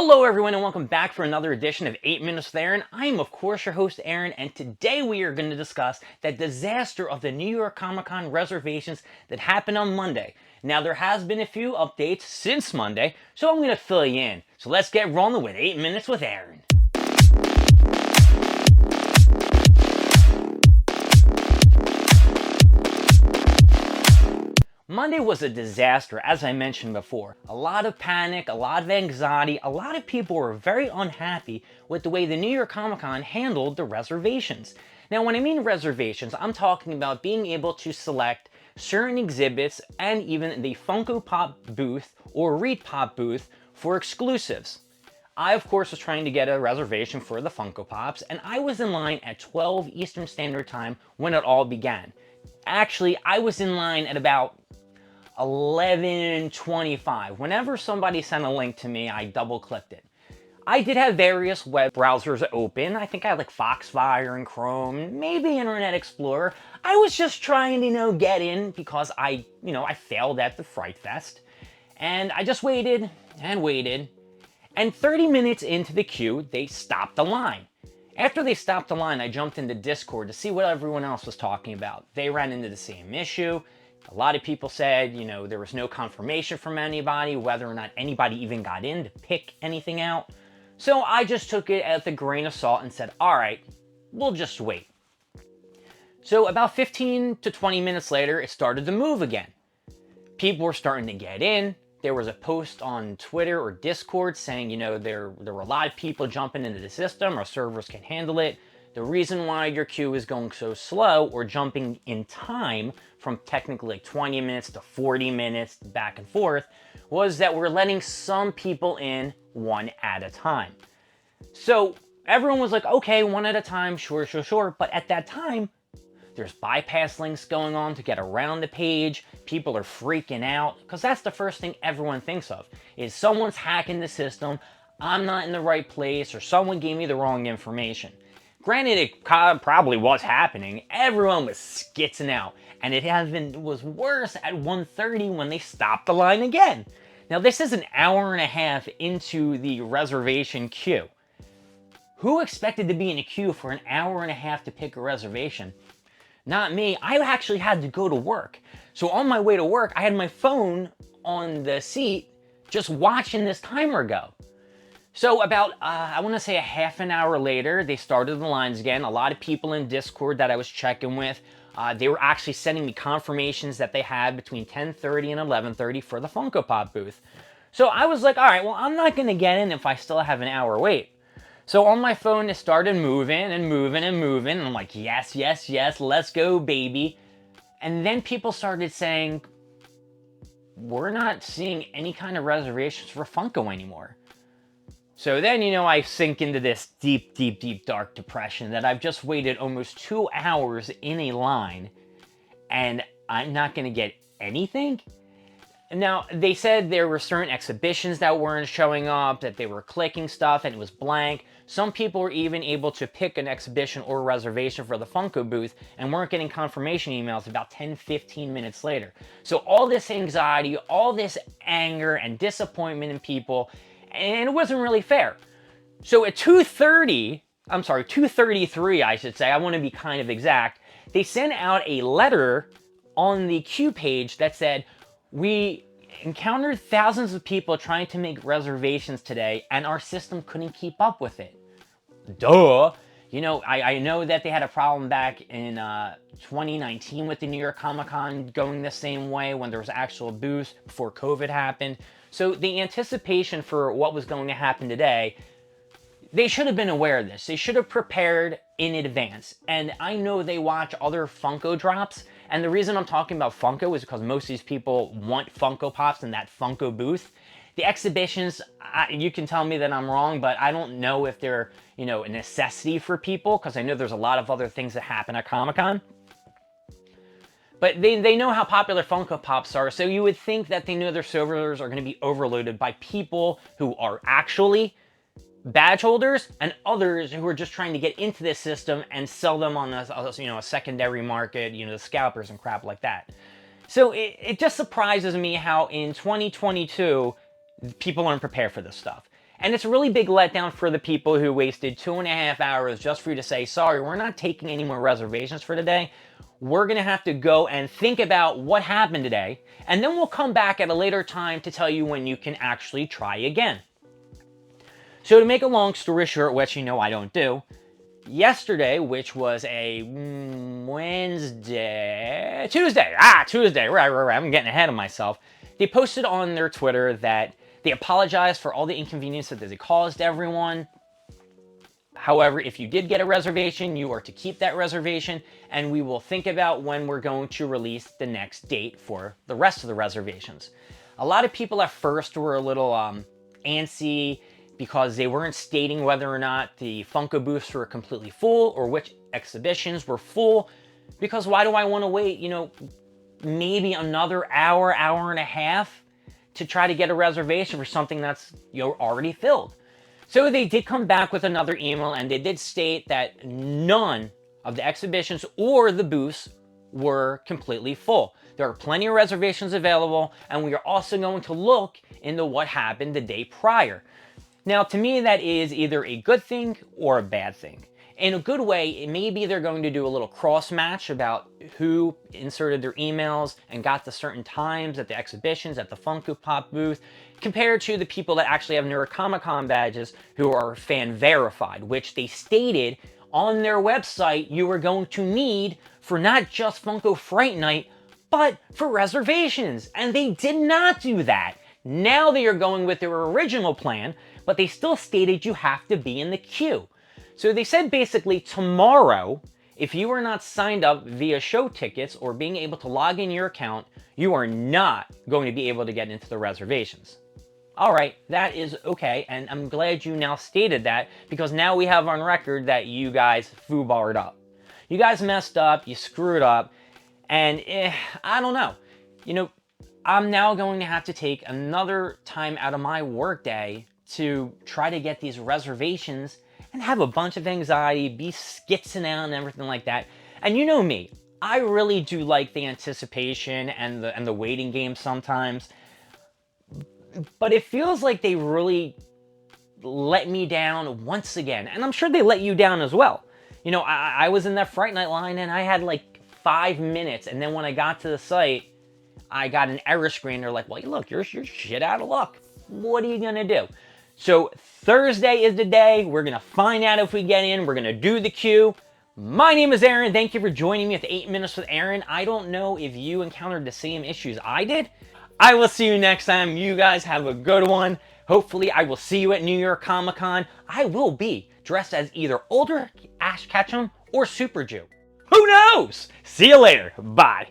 Hello everyone and welcome back for another edition of 8 Minutes with Aaron. I am of course your host Aaron, and today we are going to discuss that disaster of the New York Comic Con reservations that happened on Monday. Now there has been a few updates since Monday, so I'm going to fill you in. So let's get rolling with 8 Minutes with Aaron. Monday was a disaster, as I mentioned before. A lot of panic, a lot of anxiety, a lot of people were very unhappy with the way the New York Comic Con handled the reservations. Now, when I mean reservations, I'm talking about being able to select certain exhibits and even the Funko Pop booth or Reed Pop booth for exclusives. I, of course, was trying to get a reservation for the Funko Pops, and I was in line at 12 Eastern Standard Time when it all began. Actually, I was in line at about 11:25. Whenever somebody sent a link to me, I double-clicked it. I did have various web browsers open. I think I had like Foxfire and Chrome, maybe Internet Explorer. I was just trying to, get in because I failed at the Fright Fest. And I just waited and waited. And 30 minutes into the queue, they stopped the line. After they stopped the line, I jumped into Discord to see what everyone else was talking about. They ran into the same issue. A lot of people said, there was no confirmation from anybody, whether or not anybody even got in to pick anything out. So I just took it at the grain of salt and said, all right, we'll just wait. So about 15 to 20 minutes later, it started to move again. People were starting to get in. There was a post on Twitter or Discord saying, there were a lot of people jumping into the system. Our servers can handle it. The reason why your queue is going so slow or jumping in time from technically like 20 minutes to 40 minutes back and forth was that we're letting some people in one at a time. So everyone was like, okay, one at a time, sure. But at that time, there's bypass links going on to get around the page. People are freaking out because that's the first thing everyone thinks of is someone's hacking the system, I'm not in the right place, or someone gave me the wrong information. Granted, it probably was happening. Everyone was skitzing out. And it was worse at 1:30 when they stopped the line again. Now, this is an hour and a half into the reservation queue. Who expected to be in a queue for an hour and a half to pick a reservation? Not me. I actually had to go to work. So on my way to work, I had my phone on the seat just watching this timer go. So about, I want to say a half an hour later, they started the lines again. A lot of people in Discord that I was checking with, they were actually sending me confirmations that they had between 10:30 and 11:30 for the Funko Pop booth. So I was like, all right, well, I'm not going to get in if I still have an hour wait. So on my phone, it started moving and moving and moving. And I'm like, yes, let's go, baby. And then people started saying, we're not seeing any kind of reservations for Funko anymore. So then, I sink into this deep, dark depression that I've just waited almost 2 hours in a line and I'm not going to get anything. Now, they said there were certain exhibitions that weren't showing up, that they were clicking stuff and it was blank. Some people were even able to pick an exhibition or a reservation for the Funko booth and weren't getting confirmation emails about 10-15 minutes later. So all this anxiety, all this anger and disappointment in people, and it wasn't really fair. So at 2:33, I should say, I want to be kind of exact, they sent out a letter on the queue page that said, we encountered thousands of people trying to make reservations today, and our system couldn't keep up with it. Duh! I know that they had a problem back in 2019 with the New York Comic Con going the same way when there was actual booths before COVID happened. So the anticipation for what was going to happen today, they should have been aware of this. They should have prepared in advance. And I know they watch other Funko drops. And the reason I'm talking about Funko is because most of these people want Funko Pops in that Funko booth. The exhibitions, you can tell me that I'm wrong, but I don't know if they're, a necessity for people because I know there's a lot of other things that happen at Comic-Con. But they know how popular Funko Pops are, so you would think that they know their servers are going to be overloaded by people who are actually badge holders and others who are just trying to get into this system and sell them on a secondary market, the scalpers and crap like that. So it just surprises me how in 2022, people aren't prepared for this stuff. And it's a really big letdown for the people who wasted 2.5 hours just for you to say, sorry, we're not taking any more reservations for today. We're gonna have to go and think about what happened today, and then we'll come back at a later time to tell you when you can actually try again. So to make a long story short, which you know I don't do, yesterday, which was a Tuesday, right, I'm getting ahead of myself. They posted on their Twitter that they apologized for all the inconvenience that they caused everyone. However, if you did get a reservation, you are to keep that reservation, and we will think about when we're going to release the next date for the rest of the reservations. A lot of people at first were a little antsy because they weren't stating whether or not the Funko booths were completely full or which exhibitions were full. Because why do I want to wait, maybe another hour, hour and a half to try to get a reservation for something that's already filled? So they did come back with another email, and they did state that none of the exhibitions or the booths were completely full. There are plenty of reservations available, and we are also going to look into what happened the day prior. Now, to me, that is either a good thing or a bad thing. In a good way, maybe they're going to do a little cross match about who inserted their emails and got to certain times at the exhibitions, at the Funko Pop booth, compared to the people that actually have New York Comic Con badges who are fan verified, which they stated on their website you were going to need for not just Funko Fright Night, but for reservations. And they did not do that. Now they are going with their original plan, but they still stated you have to be in the queue. So they said basically tomorrow, if you are not signed up via show tickets or being able to log in your account, you are not going to be able to get into the reservations. All right, that is okay, and I'm glad you now stated that, because now we have on record that you guys foobarred up. You guys messed up, you screwed up, and I don't know. I'm now going to have to take another time out of my workday to try to get these reservations and have a bunch of anxiety, be skitzing out and everything like that. And you know me, I really do like the anticipation and the waiting game sometimes. But it feels like they really let me down once again. And I'm sure they let you down as well. I was in that Fright Night line and I had like 5 minutes. And then when I got to the site, I got an error screen. They're like, well, look, you're shit out of luck. What are you going to do? So Thursday is the day. We're going to find out if we get in. We're going to do the queue. My name is Aaron. Thank you for joining me at 8 Minutes with Aaron. I don't know if you encountered the same issues I did. I will see you next time. You guys have a good one. Hopefully, I will see you at New York Comic Con. I will be dressed as either older Ash Ketchum or Super Jew. Who knows? See you later. Bye.